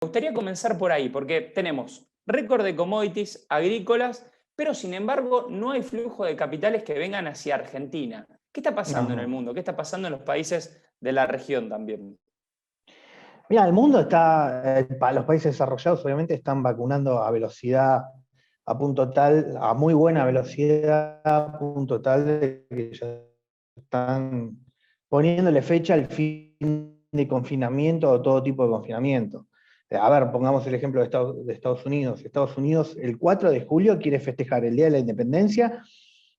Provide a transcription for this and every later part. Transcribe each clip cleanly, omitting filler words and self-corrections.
Me gustaría comenzar por ahí, porque tenemos récord de commodities agrícolas, pero sin embargo no hay flujo de capitales que vengan hacia Argentina. ¿Qué está pasando en el Ajá. mundo? ¿Qué está pasando en los países de la región también? Mira, el mundo está, para los países desarrollados obviamente están vacunando a velocidad, a punto tal, a muy buena velocidad, a punto tal de que ya están poniéndole fecha al fin de confinamiento o todo tipo de confinamiento. A ver, pongamos el ejemplo de Estados Unidos. Estados Unidos el 4 de julio quiere festejar el Día de la Independencia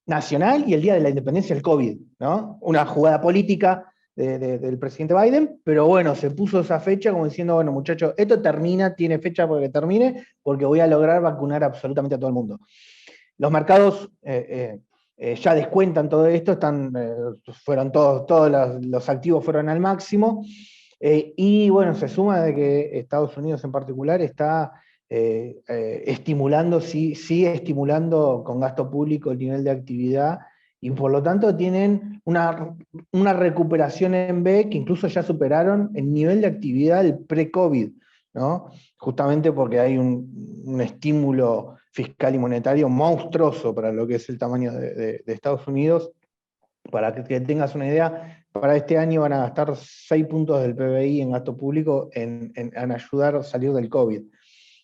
Nacional y el Día de la Independencia del COVID, ¿no? Una jugada política del presidente Biden, pero bueno, se puso esa fecha como diciendo, bueno, muchachos, esto termina, tiene fecha porque termine, porque voy a lograr vacunar absolutamente a todo el mundo. Los mercados ya descuentan todo esto, fueron todos los activos fueron al máximo, y bueno, se suma de que Estados Unidos en particular está estimulando, sigue estimulando con gasto público el nivel de actividad, y por lo tanto tienen una recuperación en B que incluso ya superaron el nivel de actividad del pre-COVID, ¿no? Justamente porque hay un estímulo fiscal y monetario monstruoso para lo que es el tamaño de Estados Unidos. Para que tengas una idea, para este año van a gastar 6 puntos del PBI en gasto público en ayudar a salir del COVID.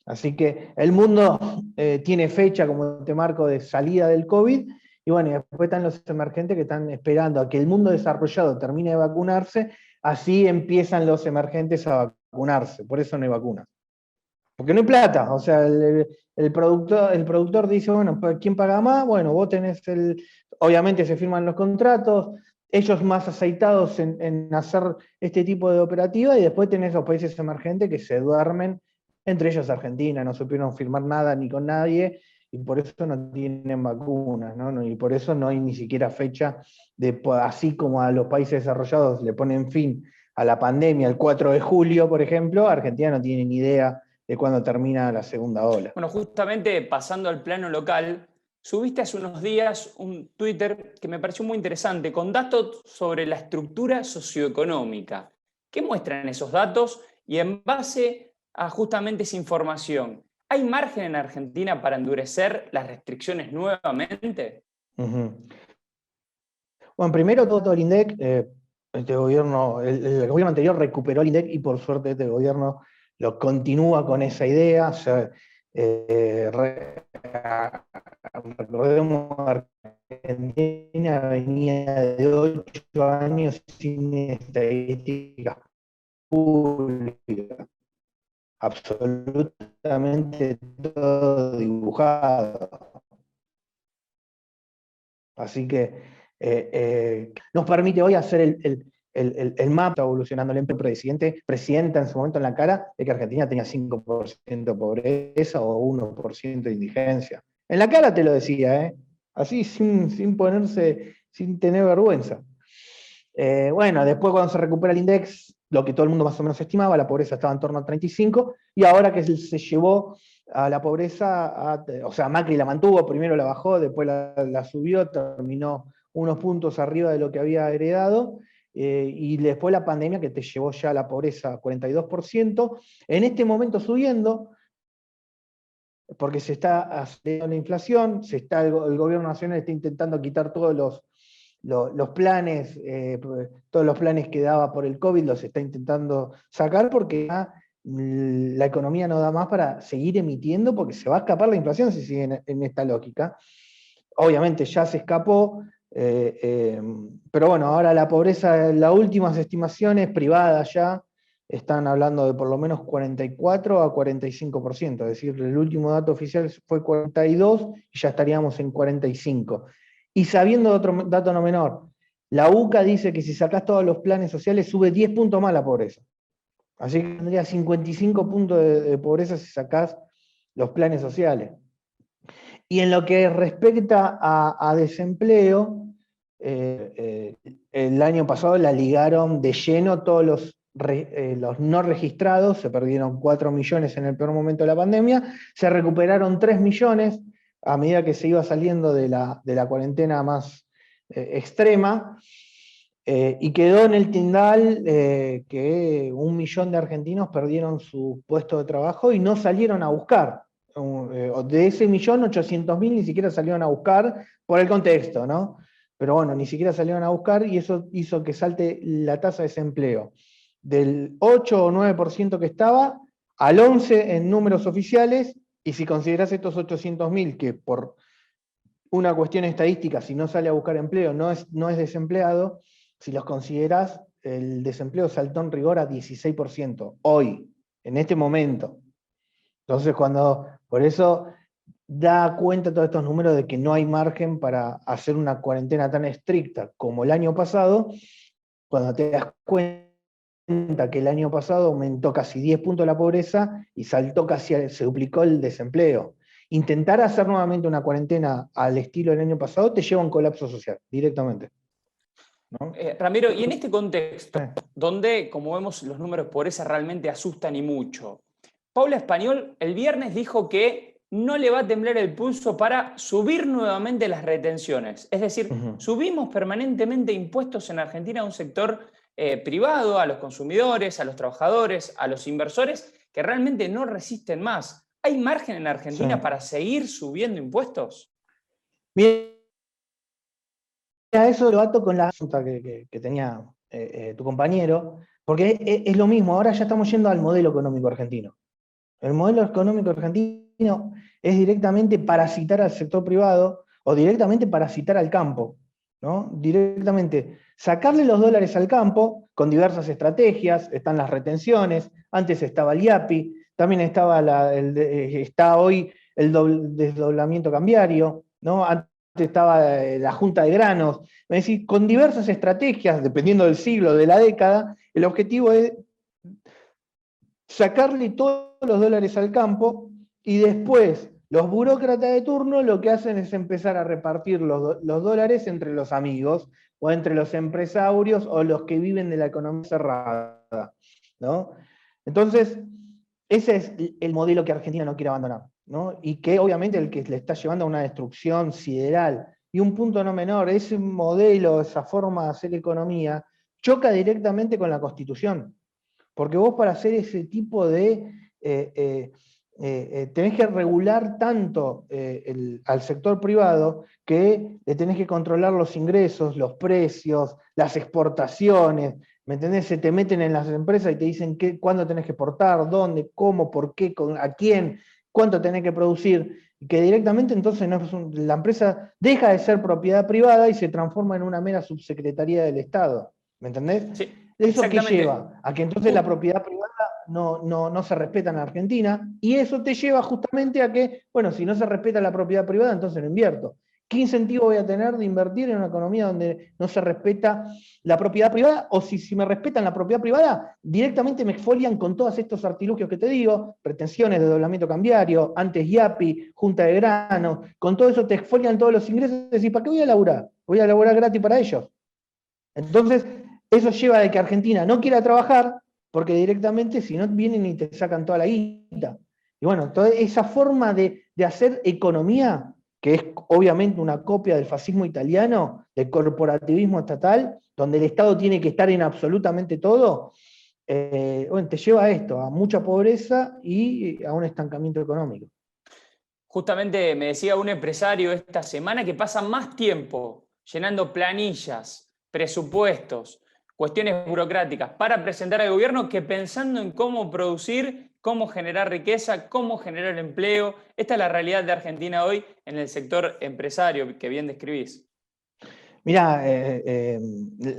Así que el mundo tiene fecha, como te marco, de salida del COVID, y bueno, y después están los emergentes que están esperando a que el mundo desarrollado termine de vacunarse, así empiezan los emergentes a vacunarse, por eso no hay vacunas. Porque no hay plata, o sea, el productor dice, bueno, ¿quién paga más? Bueno, vos tenés obviamente se firman los contratos, ellos más aceitados en hacer este tipo de operativa, y después tenés los países emergentes que se duermen, entre ellos Argentina, no supieron firmar nada ni con nadie, y por eso no tienen vacunas, ¿no? Y por eso no hay ni siquiera fecha, así como a los países desarrollados le ponen fin a la pandemia el 4 de julio, por ejemplo, Argentina no tiene ni idea de cuándo termina la segunda ola. Bueno, justamente pasando al plano local, subiste hace unos días un Twitter que me pareció muy interesante, con datos sobre la estructura socioeconómica. ¿Qué muestran esos datos? Y en base a justamente esa información, ¿hay margen en Argentina para endurecer las restricciones nuevamente? Uh-huh. Bueno, primero todo el INDEC, este gobierno, el gobierno anterior recuperó el INDEC y por suerte este gobierno lo continúa con esa idea. O sea, recordemos, Argentina venía de 8 años sin estadísticas públicas, absolutamente todo dibujado. Así que nos permite hoy hacer el mapa, está evolucionando el presidenta en su momento en la cara de que Argentina tenía 5% de pobreza o 1% de indigencia. En la cara te lo decía, así sin ponerse, sin tener vergüenza. Bueno, después cuando se recupera el index, lo que todo el mundo más o menos estimaba, la pobreza estaba en torno a 35, y ahora que se llevó a la pobreza, o sea, Macri la mantuvo, primero la bajó, después la subió, terminó unos puntos arriba de lo que había heredado, y después la pandemia que te llevó ya a la pobreza a 42%, en este momento subiendo, porque se está acelerando la inflación, el gobierno nacional está intentando quitar todos los planes, todos los planes que daba por el COVID los está intentando sacar porque ya la economía no da más para seguir emitiendo, porque se va a escapar la inflación si sigue en esta lógica. Obviamente ya se escapó, pero bueno, ahora la pobreza, las últimas estimaciones privadas ya están hablando de por lo menos 44 a 45%, es decir, el último dato oficial fue 42 y ya estaríamos en 45. Y sabiendo otro dato no menor, la UCA dice que si sacás todos los planes sociales sube 10 puntos más la pobreza. Así que tendría 55 puntos de pobreza si sacás los planes sociales. Y en lo que respecta a desempleo, el año pasado la ligaron de lleno todos los no registrados, se perdieron 4 millones en el peor momento de la pandemia, se recuperaron 3 millones a medida que se iba saliendo de la cuarentena más extrema. Y quedó en el tindal que 1 millón de argentinos perdieron su puesto de trabajo y no salieron a buscar. De ese 1.800.000 ni siquiera salieron a buscar por el contexto, ¿no? Pero bueno, ni siquiera salieron a buscar y eso hizo que salte la tasa de desempleo del 8 o 9% que estaba al 11% en números oficiales, y si considerás estos 800.000 que por una cuestión estadística, si no sale a buscar empleo, no es desempleado, si los considerás, el desempleo saltó en rigor a 16%, hoy, en este momento. Entonces, por eso da cuenta todos estos números de que no hay margen para hacer una cuarentena tan estricta como el año pasado, cuando te das cuenta que el año pasado aumentó casi 10 puntos la pobreza y se duplicó el desempleo. Intentar hacer nuevamente una cuarentena al estilo del año pasado te lleva a un colapso social, directamente, ¿no? Ramiro, y en este contexto, Sí. donde, como vemos, los números de pobreza realmente asustan y mucho, Paula Español el viernes dijo que no le va a temblar el pulso para subir nuevamente las retenciones. Es decir, subimos permanentemente impuestos en Argentina a un sector privado, a los consumidores, a los trabajadores, a los inversores, que realmente no resisten más. ¿Hay margen en Argentina Sí. para seguir subiendo impuestos? Mira, eso lo ato con la pregunta que tenía tu compañero, porque es lo mismo, ahora ya estamos yendo al modelo económico argentino. El modelo económico argentino es directamente parasitar al sector privado o directamente parasitar al campo, ¿no? Directamente sacarle los dólares al campo con diversas estrategias. Están las retenciones, antes estaba el IAPI, también está hoy el desdoblamiento cambiario, ¿no? Antes estaba la Junta de Granos. Es decir, con diversas estrategias, dependiendo del siglo, de la década, el objetivo es sacarle todos los dólares al campo, y después los burócratas de turno lo que hacen es empezar a repartir los dólares entre los amigos o entre los empresarios o los que viven de la economía cerrada, ¿no? Entonces, ese es el modelo que Argentina no quiere abandonar, ¿no? Y que obviamente el que le está llevando a una destrucción sideral. Y un punto no menor, ese modelo, esa forma de hacer economía, choca directamente con la Constitución. Porque vos, para hacer ese tipo de... tenés que regular tanto al sector privado, que le tenés que controlar los ingresos, los precios, las exportaciones, ¿me entendés? Se te meten en las empresas y te dicen cuándo tenés que exportar, dónde, cómo, por qué, a quién, cuánto tenés que producir, y que directamente entonces la empresa deja de ser propiedad privada y se transforma en una mera subsecretaría del Estado, ¿me entendés? Sí, ¿Eso qué exactamente. lleva? A que entonces la propiedad privada no se respeta en Argentina, y eso te lleva justamente a que, bueno, si no se respeta la propiedad privada, entonces no invierto. ¿Qué incentivo voy a tener de invertir en una economía donde no se respeta la propiedad privada? O si me respetan la propiedad privada, directamente me exfolian con todos estos artilugios que te digo, pretensiones de doblamiento cambiario, antes IAPI, Junta de Grano, con todo eso te exfolian todos los ingresos, y ¿para qué voy a laburar? Voy a laburar gratis para ellos. Entonces, eso lleva a que Argentina no quiera trabajar, porque directamente, si no, vienen y te sacan toda la guita. Y bueno, toda esa forma de hacer economía, que es obviamente una copia del fascismo italiano, del corporativismo estatal, donde el Estado tiene que estar en absolutamente todo, bueno, te lleva a esto, a mucha pobreza y a un estancamiento económico. Justamente me decía un empresario esta semana que pasa más tiempo llenando planillas, presupuestos, cuestiones burocráticas para presentar al gobierno que pensando en cómo producir, cómo generar riqueza, cómo generar empleo. Esta es la realidad de Argentina hoy en el sector empresario que bien describís. Mirá,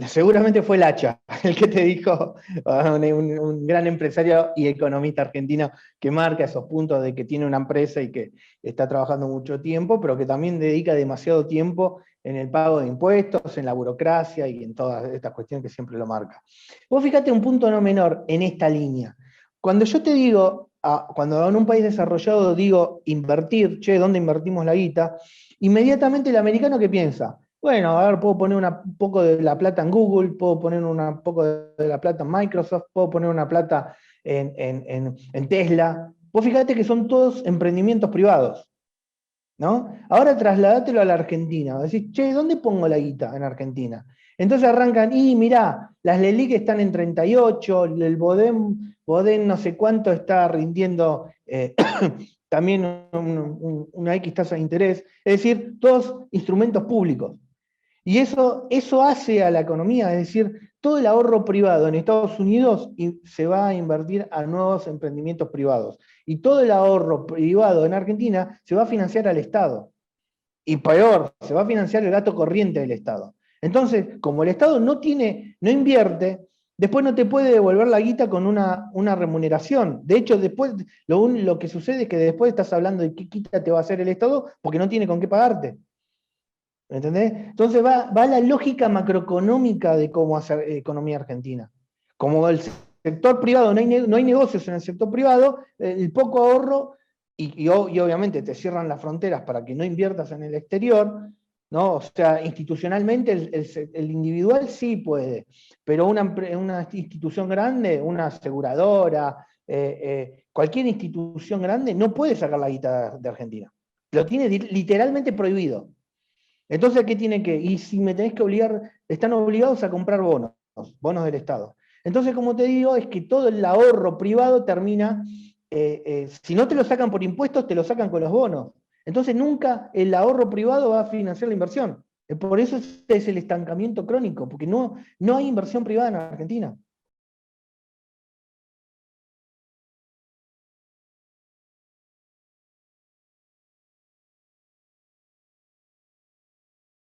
seguramente fue el Hacha el que te dijo, un gran empresario y economista argentino, que marca esos puntos de que tiene una empresa y que está trabajando mucho tiempo, pero que también dedica demasiado tiempo en el pago de impuestos, en la burocracia y en todas estas cuestiones que siempre lo marca. Vos fíjate un punto no menor en esta línea. Cuando yo te digo, cuando en un país desarrollado digo invertir, che, ¿dónde invertimos la guita? Inmediatamente el americano, ¿qué piensa? Bueno, a ver, puedo poner un poco de la plata en Google, puedo poner un poco de la plata en Microsoft, puedo poner una plata en Tesla. Vos fíjate que son todos emprendimientos privados, ¿no? Ahora trasladátelo a la Argentina. Decís, che, ¿dónde pongo la guita en Argentina? Entonces arrancan, y mirá, las LELIQ están en 38, el Bodem no sé cuánto está rindiendo también una X tasa de interés. Es decir, todos instrumentos públicos. Y eso hace a la economía, es decir, todo el ahorro privado en Estados Unidos se va a invertir a nuevos emprendimientos privados. Y todo el ahorro privado en Argentina se va a financiar al Estado. Y peor, se va a financiar el gasto corriente del Estado. Entonces, como el Estado no invierte, después no te puede devolver la guita con una remuneración. De hecho, después lo que sucede es que después estás hablando de qué guita te va a hacer el Estado porque no tiene con qué pagarte. ¿Entendés? Entonces va la lógica macroeconómica de cómo hacer economía argentina. Como el sector privado, no hay negocios en el sector privado, el poco ahorro, y obviamente te cierran las fronteras para que no inviertas en el exterior, ¿no? O sea, institucionalmente el individual sí puede, pero una institución grande, una aseguradora, cualquier institución grande no puede sacar la guita de Argentina. Lo tiene literalmente prohibido. Entonces, ¿qué tiene que? Y si me tenés que obligar, están obligados a comprar bonos del Estado. Entonces, como te digo, es que todo el ahorro privado termina, si no te lo sacan por impuestos, te lo sacan con los bonos. Entonces, nunca el ahorro privado va a financiar la inversión. Por eso es el estancamiento crónico, porque no hay inversión privada en Argentina.